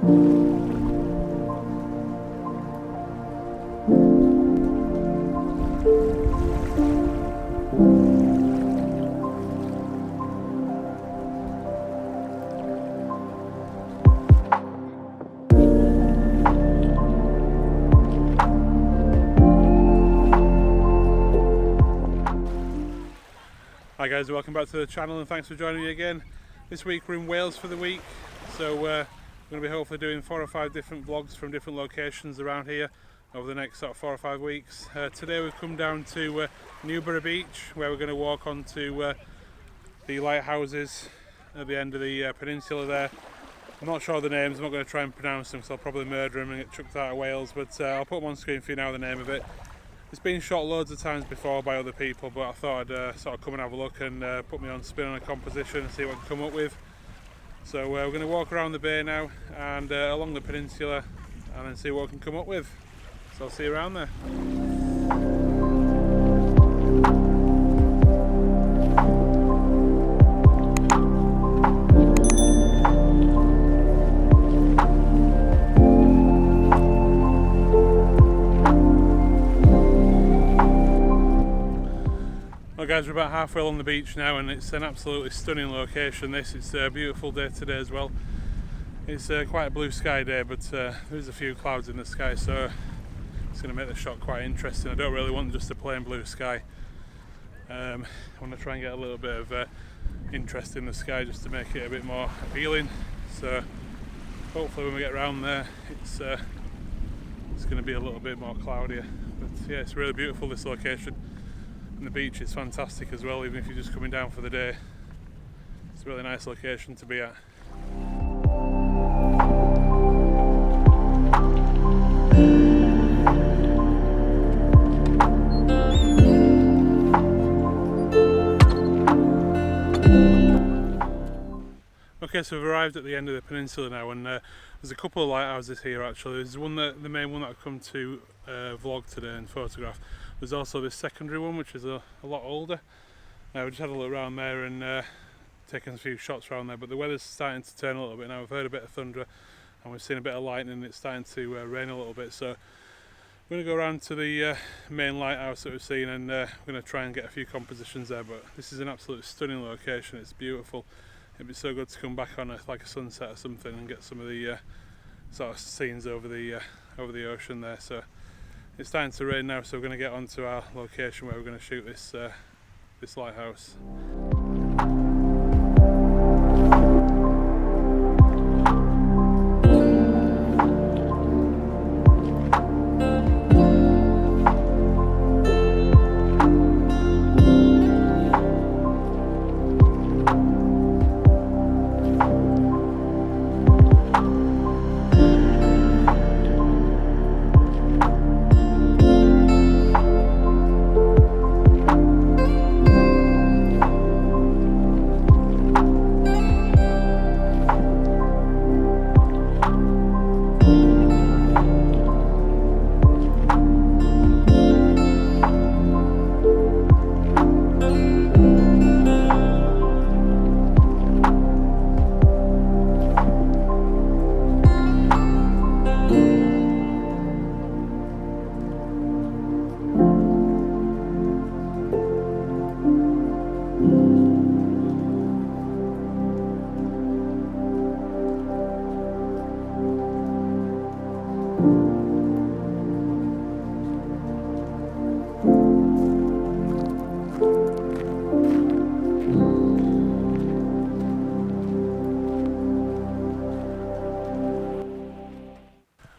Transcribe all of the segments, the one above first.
Hi guys, welcome back to the channel and thanks for joining me again. This week we're in Wales for the week, so we're going to be hopefully doing 4 or 5 different vlogs from different locations around here over the next sort of 4 or 5 weeks. Today we've come down to Newbury Beach, where we're going to walk onto the lighthouses at the end of the peninsula there. I'm not sure of the names, I'm not going to try and pronounce them because I'll probably murder them and get chucked out of Wales, but I'll put them on screen for you now, the name of it. It's been shot loads of times before by other people, but I thought I'd sort of come and have a look and put me on spin on a composition and see what I can come up with. So we're going to walk around the bay now and along the peninsula and then see what we can come up with. So I'll see you around there. Well guys, we're about halfway along the beach now and it's an absolutely stunning location. It's a beautiful day today as well. It's quite a blue sky day, but there's a few clouds in the sky, so it's going to make the shot quite interesting. I don't really want just a plain blue sky. I want to try and get a little bit of interest in the sky just to make it a bit more appealing. So hopefully when we get around there it's going to be a little bit more cloudier. But yeah, it's really beautiful, this location. And the beach is fantastic as well, even if you're just coming down for the day. It's a really nice location to be at. Okay, so we've arrived at the end of the peninsula now, and there's a couple of lighthouses here actually. There's one the main one that I've come to vlog today and photograph. There's also this secondary one, which is a lot older. We just had a look around there and taken a few shots around there, but the weather's starting to turn a little bit now. We've heard a bit of thunder and we've seen a bit of lightning, and it's starting to rain a little bit. So we're going to go around to the main lighthouse that we've seen, and we're going to try and get a few compositions there. But this is an absolutely stunning location, it's beautiful. It'd be so good to come back on like a sunset or something and get some of the sort of scenes over the ocean there. So it's starting to rain now, so we're going to get onto our location where we're going to shoot this lighthouse.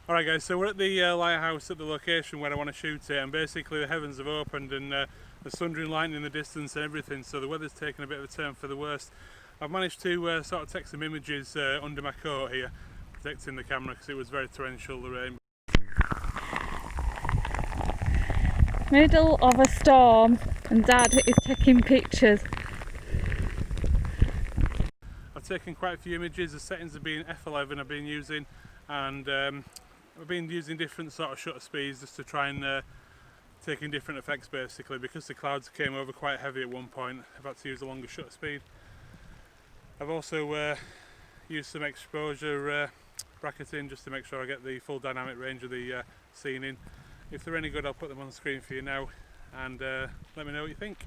Alright guys, so we're at the lighthouse at the location where I want to shoot it, and basically the heavens have opened and there's thunder and lightning in the distance and everything, so the weather's taken a bit of a turn for the worst. I've managed to sort of take some images under my coat here, protecting the camera because it was very torrential, the rain. Middle of a storm and Dad is taking pictures. I've taken quite a few images. The settings have been F11 I've been using, and I've been using different sort of shutter speeds just to try and take in different effects basically, because the clouds came over quite heavy at one point. I've had to use a longer shutter speed. I've also used some exposure bracket in just to make sure I get the full dynamic range of the scene in. If they're any good, I'll put them on the screen for you now, and let me know what you think.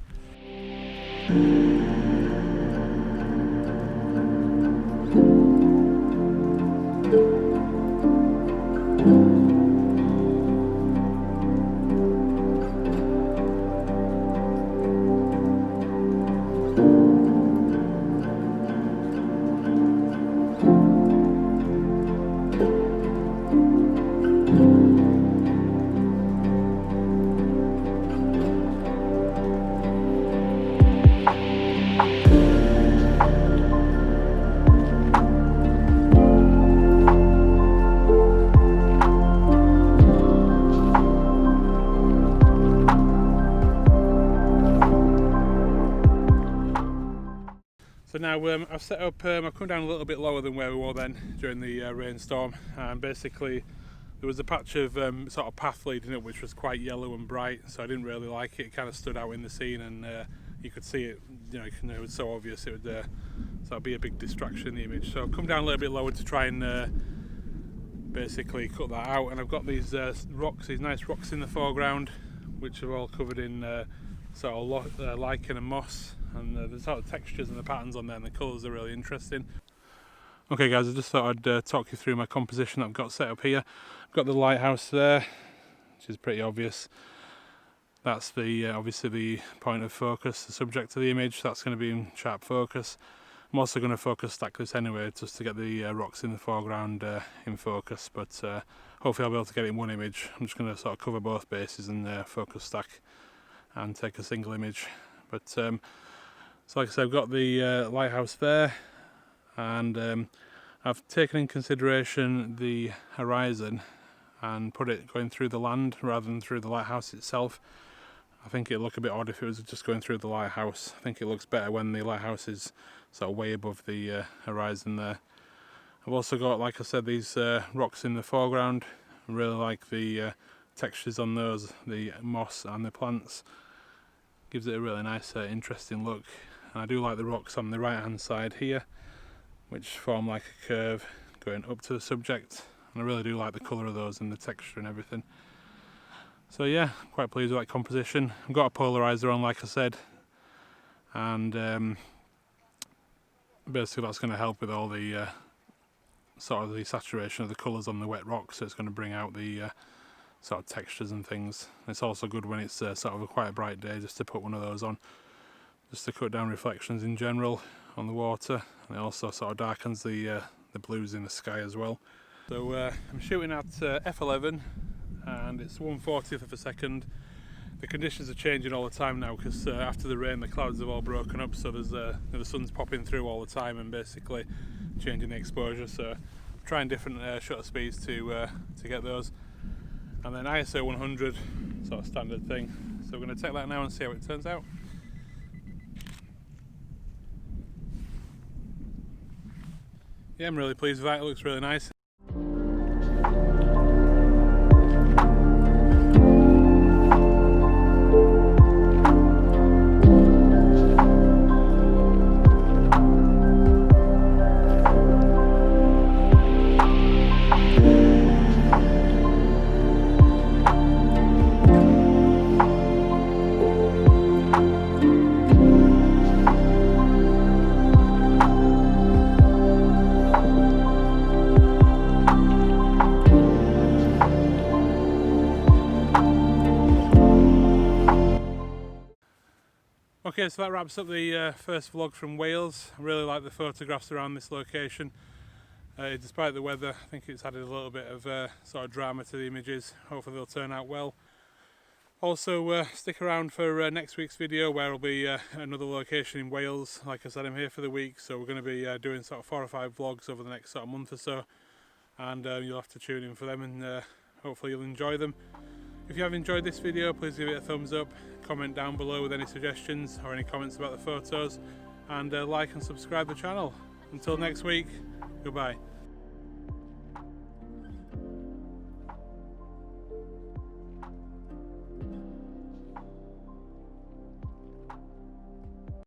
So now I've set up, I've come down a little bit lower than where we were then during the rainstorm, and basically there was a patch of sort of path leading up which was quite yellow and bright, so I didn't really like it. It kind of stood out in the scene, and you could see it, you know, it was so obvious it would sort of be a big distraction in the image. So I've come down a little bit lower to try and basically cut that out, and I've got these rocks, these nice rocks in the foreground which are all covered in sort of lichen and moss, and the sort of textures and the patterns on there and the colours are really interesting. Okay guys, I just thought I'd talk you through my composition that I've got set up here. I've got the lighthouse there, which is pretty obvious. That's the obviously the point of focus, the subject of the image. That's going to be in sharp focus. I'm also going to focus stack this anyway, just to get the rocks in the foreground in focus, but hopefully I'll be able to get it in one image. I'm just going to sort of cover both bases and focus stack and take a single image. But so like I said, I've got the lighthouse there, and I've taken in consideration the horizon and put it going through the land rather than through the lighthouse itself. I think it'd look a bit odd if it was just going through the lighthouse. I think it looks better when the lighthouse is sort of way above the horizon there. I've also got, like I said, these rocks in the foreground. I really like the textures on those, the moss and the plants. Gives it a really nice interesting look. And I do like the rocks on the right hand side here, which form like a curve going up to the subject, and I really do like the colour of those and the texture and everything. So yeah, quite pleased with that composition. I've got a polarizer on, like I said, and basically that's going to help with all the sort of the saturation of the colours on the wet rock, so it's going to bring out the sort of textures and things. It's also good when it's sort of quite a bright day just to put one of those on, just to cut down reflections in general on the water, and it also sort of darkens the blues in the sky as well. So I'm shooting at f11 and it's 1/40th of a second. The conditions are changing all the time now because after the rain the clouds have all broken up, so there's the sun's popping through all the time and basically changing the exposure, so I'm trying different shutter speeds to get those. And then ISO 100, sort of standard thing. So we're going to take that now and see how it turns out. Yeah, I'm really pleased with that, it looks really nice. Okay, so that wraps up the first vlog from Wales. I really like the photographs around this location. Despite the weather, I think it's added a little bit of sort of drama to the images. Hopefully they'll turn out well. Also stick around for next week's video, where will be another location in Wales. Like I said, I'm here for the week, so we're going to be doing sort of 4 or 5 vlogs over the next sort of month or so, and you'll have to tune in for them, and hopefully you'll enjoy them. If you have enjoyed this video, please give it a thumbs up, comment down below with any suggestions or any comments about the photos, and like and subscribe to the channel. Until next week, goodbye.